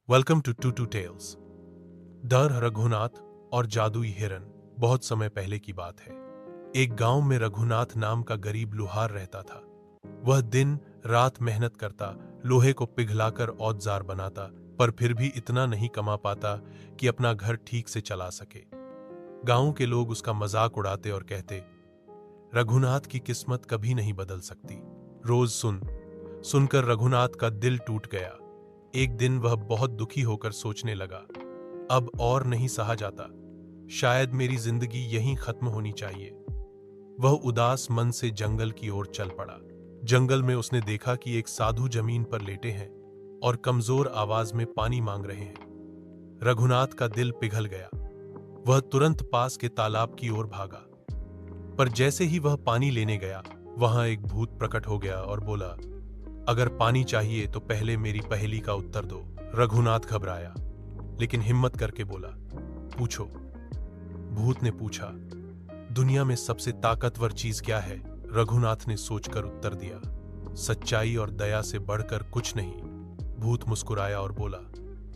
Welcome to two tails. डर रघुनाथ और जादुई हिरन। बहुत समय पहले की बात है। एक गांव में रघुनाथ नाम का गरीब लुहार रहता था। वह दिन रात मेहनत करता, लोहे को पिघलाकर औजार बनाता, पर फिर भी इतना नहीं कमा पाता कि अपना घर ठीक से चला सके। गांव के लोग उसका मजाक उड़ाते और कहते, रघुनाथ की किस्मत कभी नहीं बदल सकती। रोज सुनकर रघुनाथ का दिल टूट गया। एक दिन वह बहुत दुखी होकर सोचने लगा, अब और नहीं सहा जाता, शायद मेरी जिंदगी यहीं खत्म होनी चाहिए। वह उदास मन से जंगल की ओर चल पड़ा। जंगल में उसने देखा कि एक साधु जमीन पर लेटे हैं और कमजोर आवाज में पानी मांग रहे हैं। रघुनाथ का दिल पिघल गया। वह तुरंत पास के तालाब की ओर भागा, पर जैसे ही वह पानी लेने गया, वहां एक भूत प्रकट हो गया और बोला, अगर पानी चाहिए तो पहले मेरी पहेली का उत्तर दो। रघुनाथ घबराया, लेकिन हिम्मत करके बोला, पूछो। भूत ने पूछा, दुनिया में सबसे ताकतवर चीज क्या है? रघुनाथ ने सोचकर उत्तर दिया, सच्चाई और दया से बढ़कर कुछ नहीं। भूत मुस्कुराया और बोला,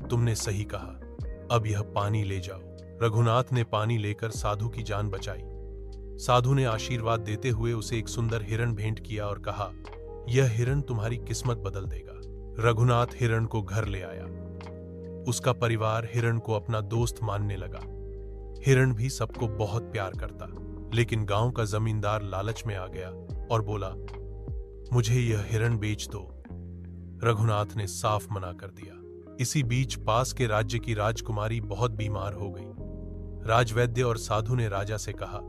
तुमने सही कहा, अब यह पानी ले जाओ। रघुनाथ ने पानी लेकर साधु की जान बचाई। साधु ने आशीर्वाद देते हुए उसे एक सुंदर हिरण भेंट किया और कहा, यह हिरण तुम्हारी किस्मत बदल देगा। रघुनाथ हिरण को घर ले आया। उसका परिवार हिरण को अपना दोस्त मानने लगा। हिरण भी सबको बहुत प्यार करता, लेकिन गांव का जमींदार लालच में आ गया और बोला, मुझे यह हिरण बेच दो। रघुनाथ ने साफ मना कर दिया। इसी बीच पास के राज्य की राजकुमारी बहुत बीमार हो गई। राजवैद्य और साधु ने राजा से कहा,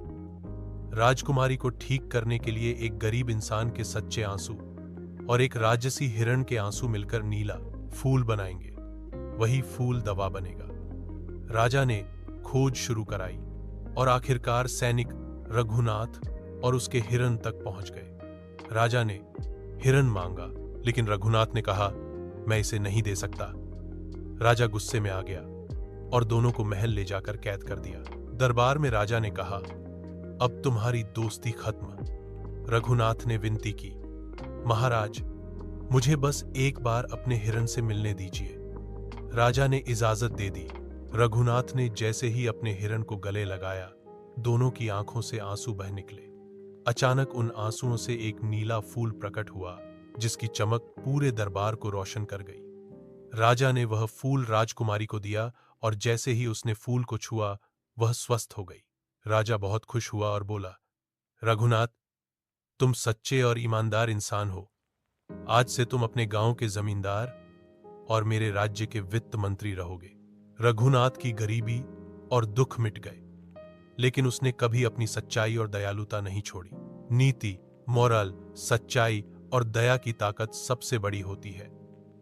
राजकुमारी को ठीक करने के लिए एक गरीब इंसान के सच्चे आंसू और एक राजसी हिरण के आंसू मिलकर नीला फूल बनाएंगे। वही फूल दवा बनेगा। राजा ने खोज शुरू कराई और आखिरकार सैनिक रघुनाथ और उसके हिरण तक पहुंच गए। राजा ने हिरण मांगा, लेकिन रघुनाथ ने कहा, मैं इसे नहीं दे सकता। राजा गुस्से में आ गया और दोनों को महल ले जाकर कैद कर दिया। दरबार में राजा ने कहा, अब तुम्हारी दोस्ती खत्म। रघुनाथ ने विनती की, महाराज, मुझे बस एक बार अपने हिरण से मिलने दीजिए। राजा ने इजाजत दे दी। रघुनाथ ने जैसे ही अपने हिरण को गले लगाया, दोनों की आंखों से आंसू बह निकले। अचानक उन आंसुओं से एक नीला फूल प्रकट हुआ, जिसकी चमक पूरे दरबार को रोशन कर गई। राजा ने वह फूल राजकुमारी को दिया और जैसे ही उसने फूल को छुआ, वह स्वस्थ हो गई। राजा बहुत खुश हुआ और बोला, रघुनाथ, तुम सच्चे और ईमानदार इंसान हो। आज से तुम अपने गांव के जमींदार और मेरे राज्य के वित्त मंत्री रहोगे। रघुनाथ की गरीबी और दुख मिट गए, लेकिन उसने कभी अपनी सच्चाई और दयालुता नहीं छोड़ी। नीति, मोरल, सच्चाई और दया की ताकत सबसे बड़ी होती है।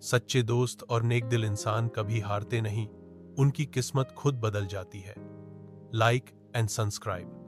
सच्चे दोस्त और नेकदिल इंसान कभी हारते नहीं, उनकी किस्मत खुद बदल जाती है। Like and subscribe.